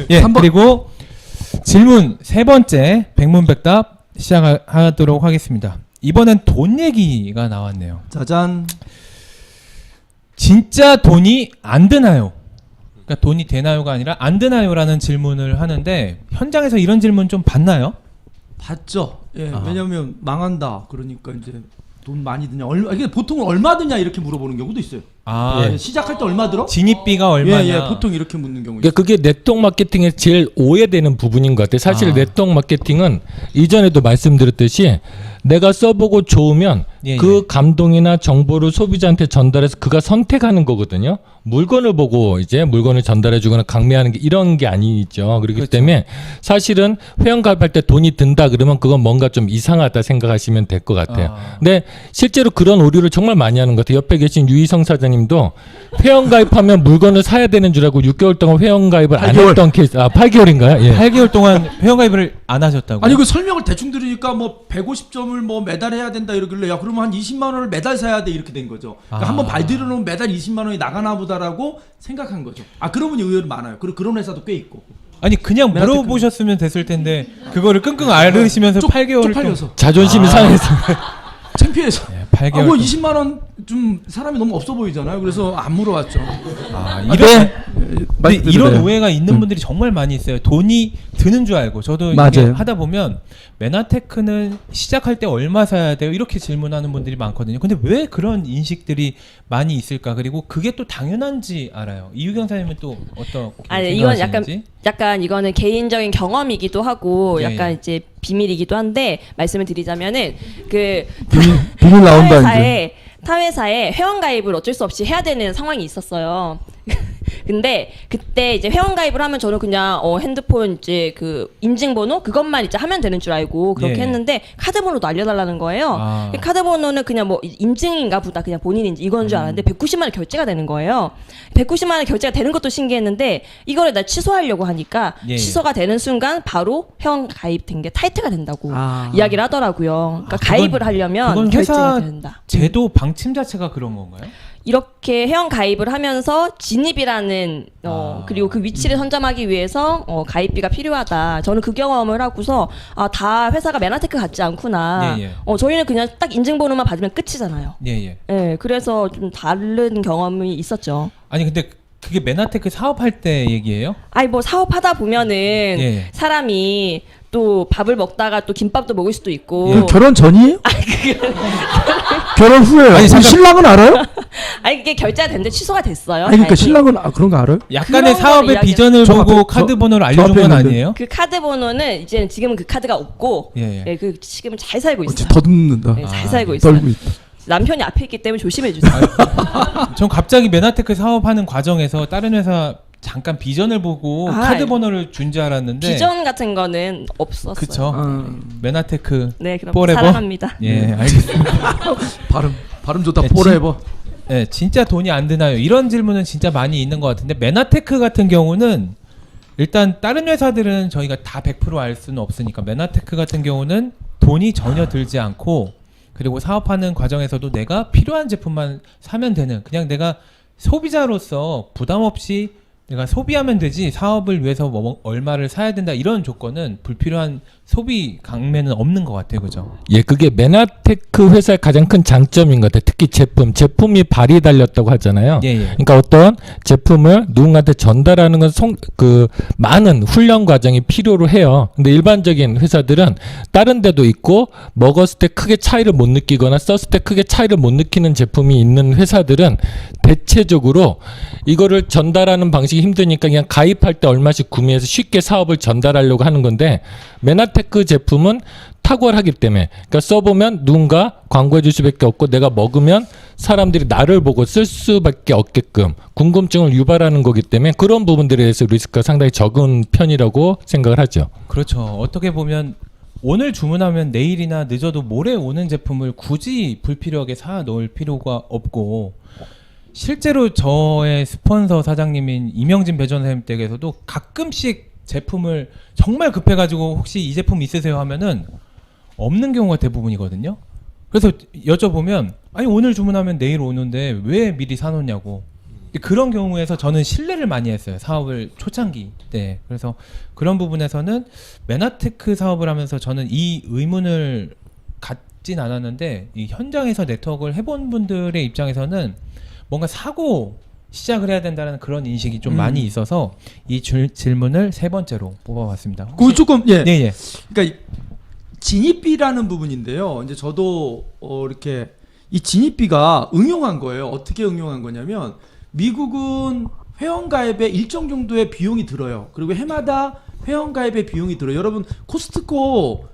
예, 3번. 그리고 질문 세 번째 백문백답 시작하도록 하겠습니다. 이번엔 돈 얘기가 나왔네요. 짜잔. 진짜 돈이 안 드나요? 그러니까 돈이 되나요가 아니라 안 드나요라는 질문을 하는데 현장에서 이런 질문 좀 받나요? 봤죠. 예, 아. 왜냐면 망한다. 그러니까 이제 돈 많이 드냐, 얼마, 이게 보통 얼마 드냐 이렇게 물어보는 경우도 있어요. 아, 예, 시작할 때 얼마 들어? 진입비가 얼마냐? 예, 보통 이렇게 묻는 경우 있어요. 그러니까 그게 네트워크 마케팅의 제일 오해되는 부분인 것 같아요. 사실 네트워크 마케팅은 이전에도 말씀드렸듯이 내가 써보고 좋으면 예, 그 감동이나 정보를 소비자한테 전달해서 그가 선택하는 거거든요. 물건을 보고 이제 물건을 전달해주거나 강매하는 게 이런 게 아니죠. 그렇기 그렇죠. 때문에 사실은 회원 가입할 때 돈이 든다 그러면 그건 뭔가 좀 이상하다 생각하시면 될 것 같아요. 근데 실제로 그런 오류를 정말 많이 하는 것 같아요. 옆에 계신 유희성 사장님도 회원 가입하면 물건을 사야 되는 줄 알고 6개월 동안 회원 가입을 안 8개월. 했던 케이스. 8개월인가요? 예. 8개월 동안 회원가입을 안 하셨다고? 아니 그 설명을 대충 들으니까 뭐 150점을 뭐 매달 해야 된다 이러길래 야 그러면 한 20만 원을 매달 사야 돼 이렇게 된 거죠. 그러니까 한번 발들여 놓으면 매달 20만 원이 나가나 보다라고 생각한 거죠. 아 그런 분이 의외로 많아요. 그리고 그런 회사도 꽤 있고. 아니 그냥 메나테크. 물어보셨으면 됐을 텐데 그거를 끙끙 앓으시면서 8개월을 쪽팔려서 자존심이 상해서. 창피해서. 예, 8개월. 뭐 20만 원 좀 사람이 너무 없어 보이잖아요. 그래서 안 물어봤죠. 근데 이런 오해가 있는 분들이 정말 많이 있어요. 돈이 드는 줄 알고 저도 이게 맞아요. 하다 보면 메나테크는 시작할 때 얼마 사야 돼요? 이렇게 질문하는 분들이 많거든요. 근데 왜 그런 인식들이 많이 있을까? 그리고 그게 또 당연한지 알아요. 이유경 사님은 또 어떻게 아니 이건 생각하시는지? 약간 이거는 개인적인 경험이기도 하고 예, 약간 예. 이제 비밀이기도 한데 말씀을 드리자면은 그 비밀 나온다 타 회사에 회원 가입을 어쩔 수 없이 해야 되는 상황이 있었어요. 근데 그때 이제 회원 가입을 하면 저는 그냥 핸드폰 이제 그 인증번호 그것만 이제 하면 되는 줄 알고 그렇게 예. 했는데 카드 번호도 알려달라는 거예요. 아. 카드 번호는 그냥 뭐 인증인가 보다 그냥 본인 인증 이건 줄 알았는데 190만 원 결제가 되는 거예요. 190만 원 결제가 되는 것도 신기했는데 이거를 나 취소하려고 하니까 예. 취소가 되는 순간 바로 회원 가입된 게 타이트가 된다고 아. 이야기를 하더라고요. 그러니까 그건- 가입을 하려면 그건 결제가 회사 된다. 제도 방침 자체가 그런 건가요? 이렇게 회원 가입을 하면서 진입이라는 그리고 그 위치를 선점하기 위해서 가입비가 필요하다. 저는 그 경험을 하고서 다 회사가 메나테크 같지 않구나. 예, 예. 저희는 그냥 딱 인증번호만 받으면 끝이잖아요. 예. 예, 그래서 좀 다른 경험이 있었죠. 아니 근데 그게 메나테크 사업할 때 얘기예요? 아니 뭐 사업하다 보면은 예. 사람이 또 밥을 먹다가 또 김밥도 먹을 수도 있고. 예, 결혼 전이에요? 결혼 후에요. 아니, 잠깐- 신랑은 알아요? 아니 이게 결제가 됐는데 취소가 됐어요. 아니 그러니까 다행히. 신랑은 그런 거 알아요? 약간의 그런 사업의 걸 이야기- 비전을 저 보고 앞에- 카드 저- 번호를 저 알려준 앞에 건 있는데. 아니에요? 그 카드 번호는 지금은 그 카드가 없고 예, 예. 그 지금은 잘 살고 있어요. 더듬는다. 네, 잘 살고 있어요. 떨고 있다. 남편이 앞에 있기 때문에 조심해 주세요. 전 갑자기 메나테크 사업하는 과정에서 다른 회사 잠깐 비전을 보고 아, 카드 예. 번호를 준 줄 알았는데 비전 같은 거는 없었어요. 그쵸. 아, 메나테크 네, 그럼 forever? 사랑합니다. 예, 알겠습니다. 발음 좋다. 네, 포레버. 예, 진짜 돈이 안 드나요? 이런 질문은 진짜 많이 있는 것 같은데 메나테크 같은 경우는 일단 다른 회사들은 저희가 다 100% 알 수는 없으니까 메나테크 같은 경우는 돈이 전혀 들지 않고 그리고 사업하는 과정에서도 내가 필요한 제품만 사면 되는 그냥 내가 소비자로서 부담 없이 내가 소비하면 되지 사업을 위해서 뭐 얼마를 사야 된다 이런 조건은 불필요한 소비 강매는 없는 것 같아요, 그죠? 예, 그게 메나테크 회사의 가장 큰 장점인 것 같아요. 특히 제품이 발이 달렸다고 하잖아요. 예, 예. 그러니까 어떤 제품을 누군가한테 전달하는 건 많은 훈련 과정이 필요로 해요. 근데 일반적인 회사들은 다른 데도 있고 먹었을 때 크게 차이를 못 느끼거나 썼을 때 크게 차이를 못 느끼는 제품이 있는 회사들은 대체적으로 이거를 전달하는 방식이 힘드니까 그냥 가입할 때 얼마씩 구매해서 쉽게 사업을 전달하려고 하는 건데 메나테크 제품은 탁월하기 때문에 그러니까 써보면 누군가 광고해 줄 수밖에 없고 내가 먹으면 사람들이 나를 보고 쓸 수밖에 없게끔 궁금증을 유발하는 거기 때문에 그런 부분들에 대해서 리스크가 상당히 적은 편이라고 생각을 하죠. 그렇죠. 어떻게 보면 오늘 주문하면 내일이나 늦어도 모레 오는 제품을 굳이 불필요하게 사 놓을 필요가 없고 실제로 저의 스폰서 사장님인 이명진 배전사님 댁에서도 가끔씩 제품을 정말 급해가지고 혹시 이 제품 있으세요 하면은 없는 경우가 대부분이거든요. 그래서 여쭤보면 아니 오늘 주문하면 내일 오는데 왜 미리 사놓냐고 그런 경우에서 저는 신뢰를 많이 했어요. 사업을 초창기 때. 그래서 그런 부분에서는 메나테크 사업을 하면서 저는 이 의문을 갖진 않았는데 이 현장에서 네트워크를 해본 분들의 입장에서는 뭔가 사고 시작을 해야 된다는 그런 인식이 좀 많이 있어서 이 질문을 세 번째로 뽑아봤습니다. 그 조금 예. 네, 예. 그러니까 진입비라는 부분인데요. 이제 저도 이렇게 이 진입비가 응용한 거예요. 어떻게 응용한 거냐면 미국은 회원가입에 일정 정도의 비용이 들어요. 그리고 해마다 회원가입의 비용이 들어요. 여러분 코스트코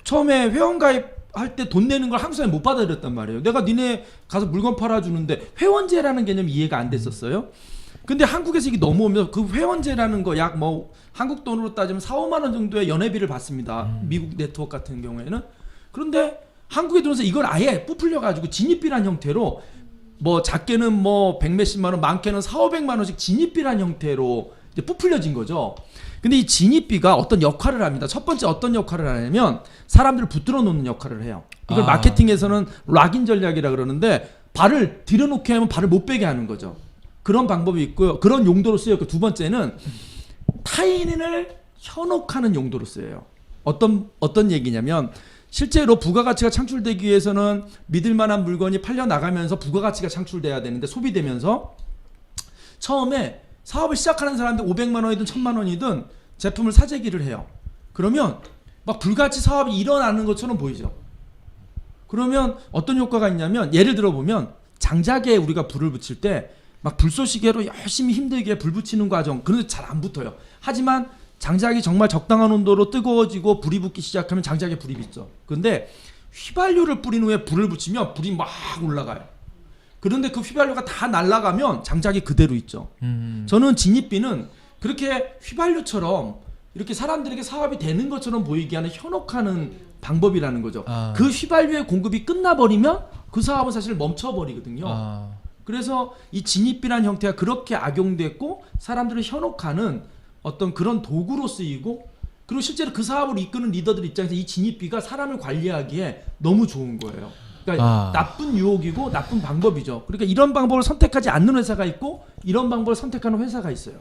처음에 회원가입할 때 돈 내는 걸 한국 사람이 못 받아들였단 말이에요. 내가 니네 가서 물건 팔아주는데 회원제라는 개념이 이해가 안 됐었어요. 근데 한국에서 이게 넘어오면 그 회원제라는 거 약 뭐 한국 돈으로 따지면 4, 5만 원 정도의 연회비를 받습니다. 미국 네트워크 같은 경우에는. 그런데 한국에 들어서 이걸 아예 부풀려 가지고 진입비란 형태로 뭐 작게는 뭐 100몇십만 원, 많게는 4, 500만 원씩 진입비란 형태로 이제 부풀려진 거죠. 근데 이 진입비가 어떤 역할을 합니다. 첫 번째 어떤 역할을 하냐면 사람들을 붙들어 놓는 역할을 해요. 이걸 마케팅에서는 락인 전략이라 그러는데 발을 들여놓게 하면 발을 못 빼게 하는 거죠. 그런 방법이 있고요. 그런 용도로 쓰였고 두 번째는 타인을 현혹하는 용도로 쓰여요. 어떤 얘기냐면 실제로 부가가치가 창출되기 위해서는 믿을 만한 물건이 팔려 나가면서 부가가치가 창출돼야 되는데 소비되면서 처음에 사업을 시작하는 사람들 500만 원이든 1000만 원이든 제품을 사재기를 해요. 그러면 막 불같이 사업이 일어나는 것처럼 보이죠. 그러면 어떤 효과가 있냐면 예를 들어 보면 장작에 우리가 불을 붙일 때 막 불쏘시개로 열심히 힘들게 불 붙이는 과정 그런데 잘 안 붙어요. 하지만 장작이 정말 적당한 온도로 뜨거워지고 불이 붙기 시작하면 장작에 불이 붙죠. 그런데 휘발유를 뿌린 후에 불을 붙이면 불이 막 올라가요. 그런데 그 휘발유가 다 날아가면 장작이 그대로 있죠. 저는 진입비는 그렇게 휘발유처럼 이렇게 사람들에게 사업이 되는 것처럼 보이게 하는 현혹하는 방법이라는 거죠. 그 휘발유의 공급이 끝나버리면 그 사업은 사실 멈춰버리거든요. 그래서 이 진입비라는 형태가 그렇게 악용됐고 사람들을 현혹하는 어떤 그런 도구로 쓰이고 그리고 실제로 그 사업을 이끄는 리더들 입장에서 이 진입비가 사람을 관리하기에 너무 좋은 거예요. 그러니까 나쁜 유혹이고 나쁜 방법이죠. 그러니까 이런 방법을 선택하지 않는 회사가 있고 이런 방법을 선택하는 회사가 있어요.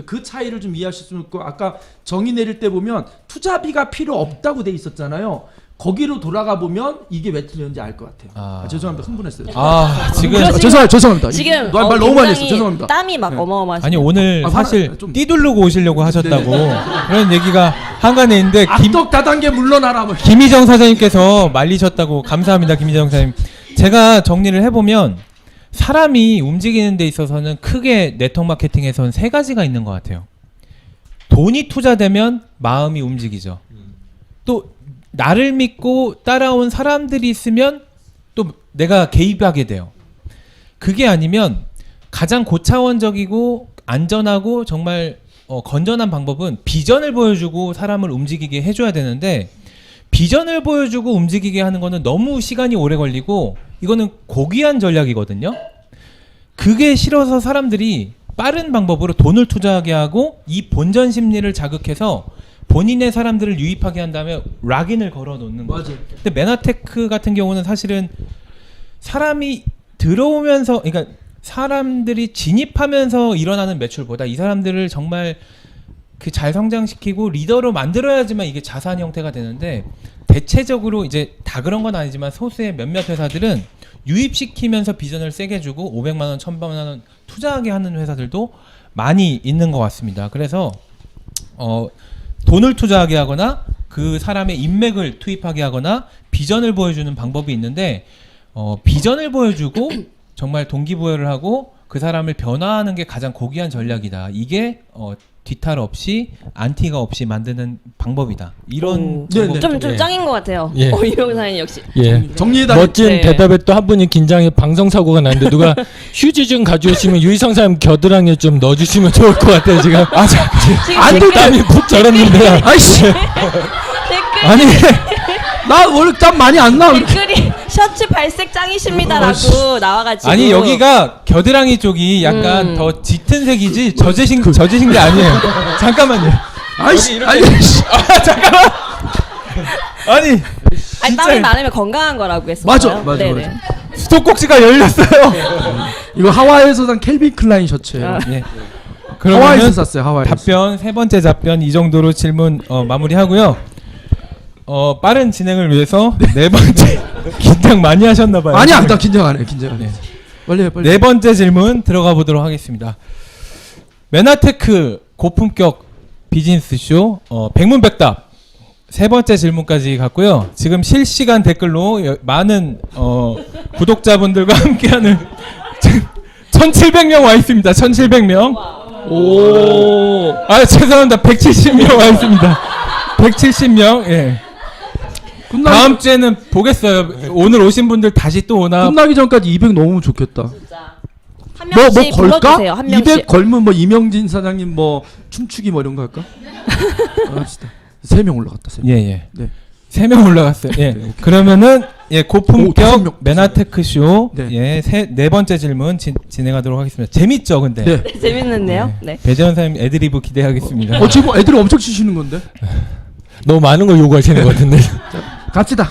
그 차이를 좀 이해하실 수 있고 아까 정의 내릴 때 보면 투자비가 필요 없다고 돼 있었잖아요. 거기로 돌아가 보면 이게 왜 틀렸는지 알 것 같아요. 죄송합니다. 흥분했어요. 지금 죄송합니다. 지금 말 너무 많이 했어. 죄송합니다. 땀이 막 어마어마하시죠. 아니 오늘 사실 띠두르고 오시려고 하셨다고 그런 얘기가 한간에 있는데 악덕 다단계 물러나라. 뭐. 김희정 사장님께서 말리셨다고 감사합니다. 김희정 사장님. 제가 정리를 해보면 사람이 움직이는 데 있어서는 크게 네트워크 마케팅에서는 세 가지가 있는 것 같아요. 돈이 투자되면 마음이 움직이죠. 또 나를 믿고 따라온 사람들이 있으면 또 내가 개입하게 돼요. 그게 아니면 가장 고차원적이고 안전하고 정말 건전한 방법은 비전을 보여주고 사람을 움직이게 해줘야 되는데 비전을 보여주고 움직이게 하는 거는 너무 시간이 오래 걸리고 이거는 고귀한 전략이거든요. 그게 싫어서 사람들이 빠른 방법으로 돈을 투자하게 하고 이 본전 심리를 자극해서 본인의 사람들을 유입하게 한 다음에 락인을 걸어 놓는 거죠. 맞아요. 근데 메나테크 같은 경우는 사실은 사람이 들어오면서 그러니까 사람들이 진입하면서 일어나는 매출보다 이 사람들을 정말 그 잘 성장시키고 리더로 만들어야지만 이게 자산 형태가 되는데 대체적으로 이제 다 그런 건 아니지만 소수의 몇몇 회사들은 유입시키면서 비전을 세게 주고 500만 원, 1000만 원 투자하게 하는 회사들도 많이 있는 것 같습니다. 그래서 돈을 투자하게 하거나 그 사람의 인맥을 투입하게 하거나 비전을 보여주는 방법이 있는데 비전을 보여주고 정말 동기부여를 하고 그 사람을 변화하는 게 가장 고귀한 전략이다. 이게 뒤탈 없이 안티가 없이 만드는 방법이다. 이런 좀 짱인 것 같아요. 예. 이용사님 역시. 정리해다. 멋진 네. 대답에 또 한 분이 긴장해 방송 사고가 났는데 누가 휴지 좀 가져오시면 유희성 사람 겨드랑이에 좀 넣어주시면 좋을 것 같아요 지금. 지금 또 땀이 푹 절었는데. 아이씨. 댓글 아니 나 원래 땀 많이 안 나. 댓글이 셔츠 발색 짱이십니다라고 나와가지고. 아니 여기가 겨드랑이 쪽이 약간 더 짙은 색이지 젖으신 게 아니에요. 잠깐만요. 아이씨. 잠깐만. 아니 아니 땀이 많으면 건강한 거라고 했었어요. 맞아. 네네. 수도꼭지가 열렸어요. 이거 하와이에서 산 켈빈 클라인 셔츠예요. 예. 하와이에서 그러면 샀어요. 하와이에서. 답변 세 번째 답변 이 정도로 질문 마무리하고요. 빠른 진행을 위해서 네 번째 긴장 많이 하셨나 봐요. 아니야, 나 긴장 안 해. 긴장 안 해. 네. 빨리 해, 빨리. 네 번째 질문 들어가 보도록 하겠습니다. 메나테크 고품격 비즈니스 쇼 백문백답 세 번째 질문까지 갔고요. 지금 실시간 댓글로 많은 구독자분들과 함께하는 1,700명 와 있습니다. 1,700명. 오. 아 죄송합니다. 170명 와 있습니다. 170명. 예. 다음 주에는 보겠어요. 오늘 오신 분들 다시 또 오나. 끝나기 전까지 200 넘으면 좋겠다. 진짜. 한 뭐 명씩 걸까? 불러주세요. 한 200 명씩. 걸면 뭐 이명진 사장님 뭐 춤추기 뭐 이런 거 할까? 합시다. 3명 올라갔다. 3명. 예 예. 네. 3명 올라갔어요. 예. 그러면은 예 오, 다섯 고품격 명. 메나테크 쇼 네. 네 번째 질문 진행하도록 하겠습니다. 재밌죠, 근데. 네. 재밌는데요. 네. 배재현 사장님 애드리브 기대하겠습니다. 지금 애들이 엄청 치시는 건데. 너무 많은 걸 요구하시는 것 같은데. 갑시다. 예.